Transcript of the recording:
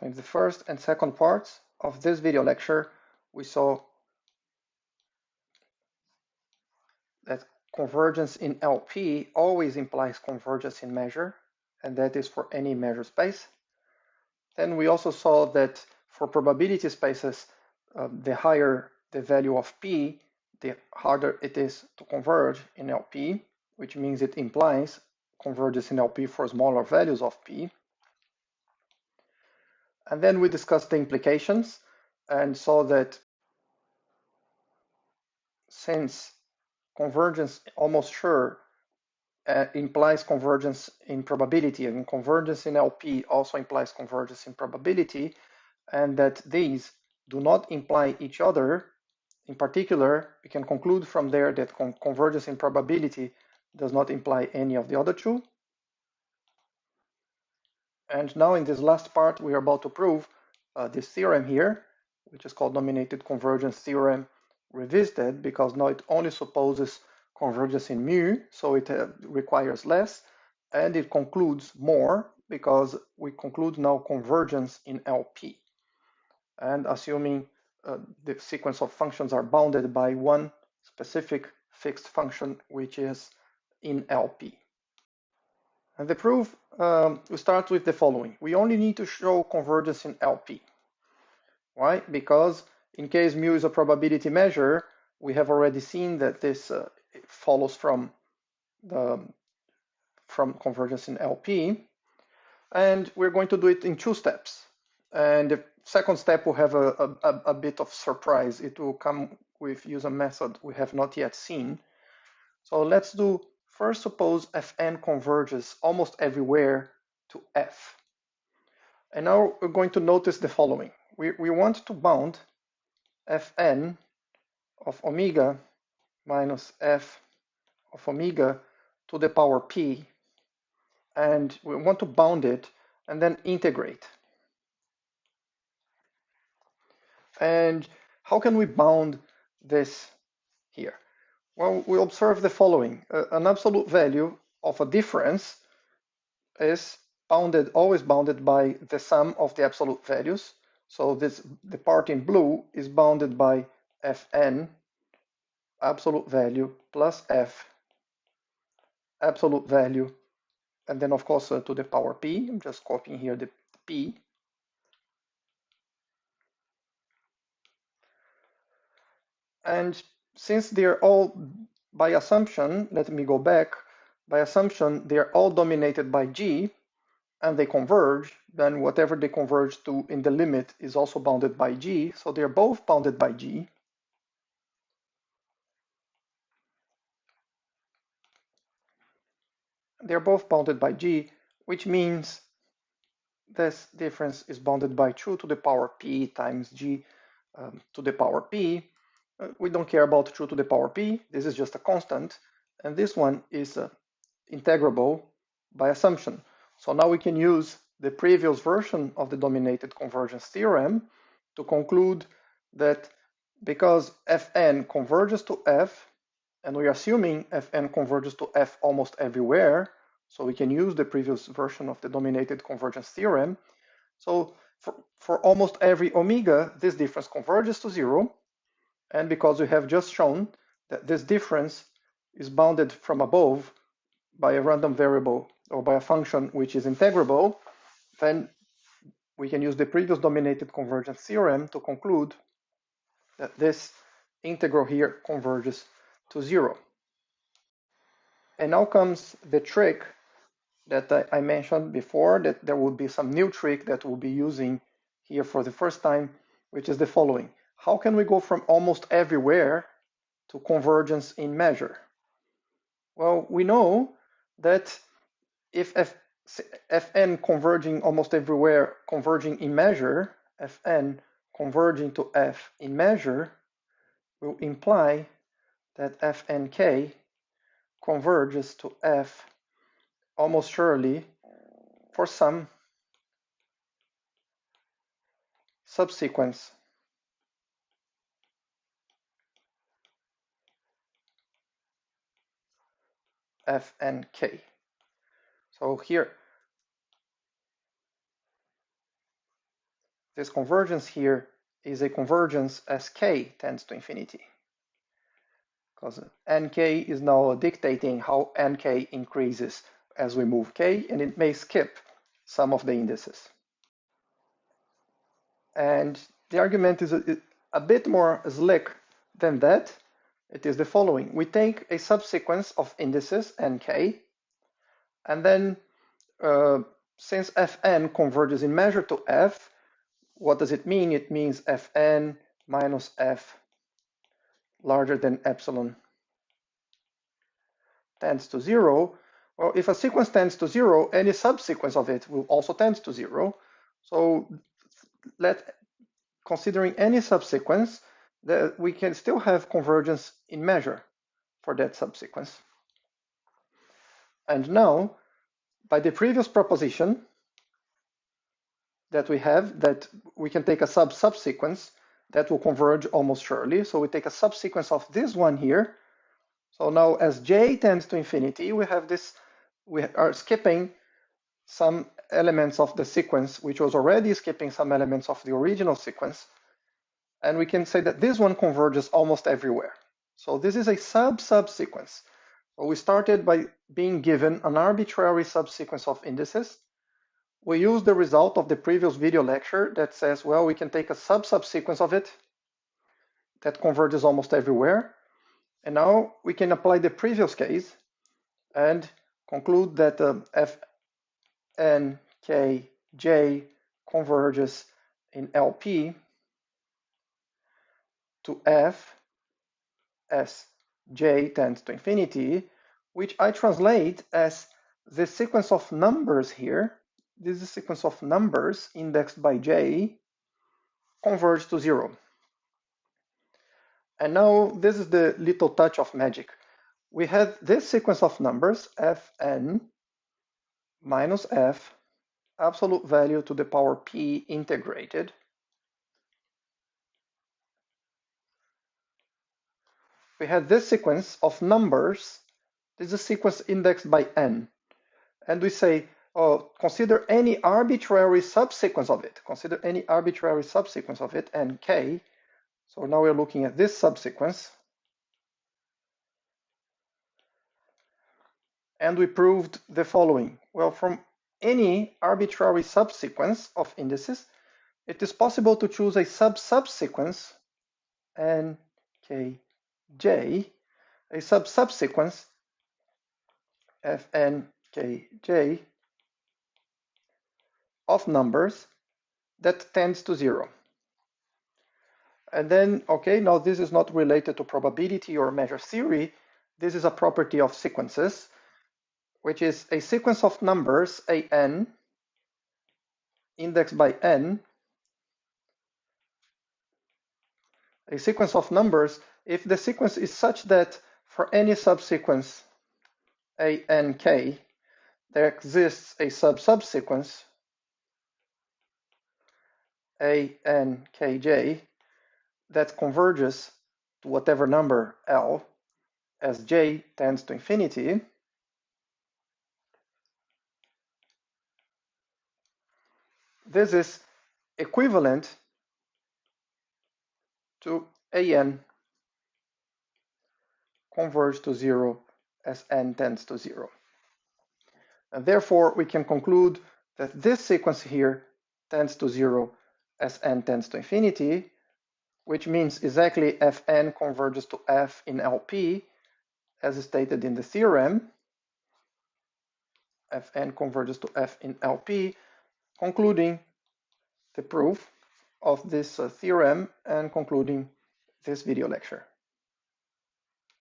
So in the first and second parts of this video lecture, we saw that convergence in LP always implies convergence in measure, and that is for any measure space. Then we also saw that for probability spaces, the higher the value of P, the harder it is to converge in LP, which means it implies convergence in LP for smaller values of P. And then we discussed the implications and saw that since convergence almost sure implies convergence in probability, and convergence in LP also implies convergence in probability, and that these do not imply each other. In particular, we can conclude from there that convergence in probability does not imply any of the other two. And now in this last part, we are about to prove this theorem here, which is called dominated convergence theorem revisited, because now it only supposes convergence in mu, so it requires less, and it concludes more, because we conclude now convergence in LP. And assuming the sequence of functions are bounded by one specific fixed function, which is in LP. And the proof, we start with the following. We only need to show convergence in LP. Why? Because in case mu is a probability measure, we have already seen that this follows from convergence in LP. And we're going to do it in two steps. And the second step will have a bit of surprise. It will come with use a method we have not yet seen. So let's do first suppose Fn converges almost everywhere to F. And now we're going to notice the following. We want to bound Fn of omega minus F of omega to the power P. And we want to bound it and then integrate. And how can we bound this here? Well, we observe the following. An absolute value of a difference is bounded, always bounded by the sum of the absolute values. So the part in blue is bounded by Fn absolute value plus F absolute value, and then of course to the power P. I'm just copying here the P. And since they're all, by assumption, let me go back, by assumption, they're all dominated by G, and they converge, then whatever they converge to in the limit is also bounded by G, so they're both bounded by G. They're both bounded by G, which means this difference is bounded by 2 to the power P times G to the power P. We don't care about 2 to the power P, this is just a constant, and this one is integrable by assumption. So now we can use the previous version of the dominated convergence theorem to conclude that because Fn converges to F, and we're assuming Fn converges to F almost everywhere, so we can use the previous version of the dominated convergence theorem. So for almost every omega, this difference converges to 0. And because we have just shown that this difference is bounded from above by a random variable or by a function which is integrable, then we can use the previous dominated convergence theorem to conclude that this integral here converges to 0. And now comes the trick that I mentioned before, that there will be some new trick that we'll be using here for the first time, which is the following. How can we go from almost everywhere to convergence in measure? Well, we know that if Fn converging almost everywhere, converging in measure, Fn converging to F in measure will imply that Fnk converges to F almost surely for some subsequence Fnk. So here this convergence here is a convergence as k tends to infinity, because nk is now dictating how nk increases as we move k, and it may skip some of the indices. And the argument is a bit more slick than that. It is the following. We take a subsequence of indices nk, and then since fn converges in measure to f, what does it mean? It means fn minus f larger than epsilon tends to 0. Well, if a sequence tends to 0, any subsequence of it will also tend to 0. So considering any subsequence, that we can still have convergence in measure for that subsequence. And now, by the previous proposition that we have, that we can take a subsequence that will converge almost surely. So we take a subsequence of this one here. So now as j tends to infinity, we have this, we are skipping some elements of the sequence, which was already skipping some elements of the original sequence. And we can say that this one converges almost everywhere. So this is a subsequence. So we started by being given an arbitrary subsequence of indices. We use the result of the previous video lecture that says, well, we can take a subsequence of it that converges almost everywhere. And now we can apply the previous case and conclude that fnkj converges in LP to f as j tends to infinity, which I translate as the sequence of numbers here. This is a sequence of numbers indexed by j converge to 0. And now this is the little touch of magic. We have this sequence of numbers, fn minus f, absolute value to the power p integrated. We have this sequence of numbers. This is a sequence indexed by n. And we say, oh, consider any arbitrary subsequence of it. Consider any arbitrary subsequence of it, nk. So now we're looking at this subsequence. And we proved the following. Well, from any arbitrary subsequence of indices, it is possible to choose a subsequence, nkj, a subsequence, fnkj, of numbers that tends to 0. And then, okay, now this is not related to probability or measure theory. This is a property of sequences, which is a sequence of numbers, an, indexed by n, a sequence of numbers, if the sequence is such that for any subsequence, ank, there exists a subsequence, ankj, that converges to whatever number L as j tends to infinity, this is equivalent to an converge to 0 as n tends to 0. And therefore, we can conclude that this sequence here tends to 0 as n tends to infinity, which means exactly fn converges to f in LP, as stated in the theorem. Fn converges to f in LP, concluding the proof of this theorem and concluding this video lecture.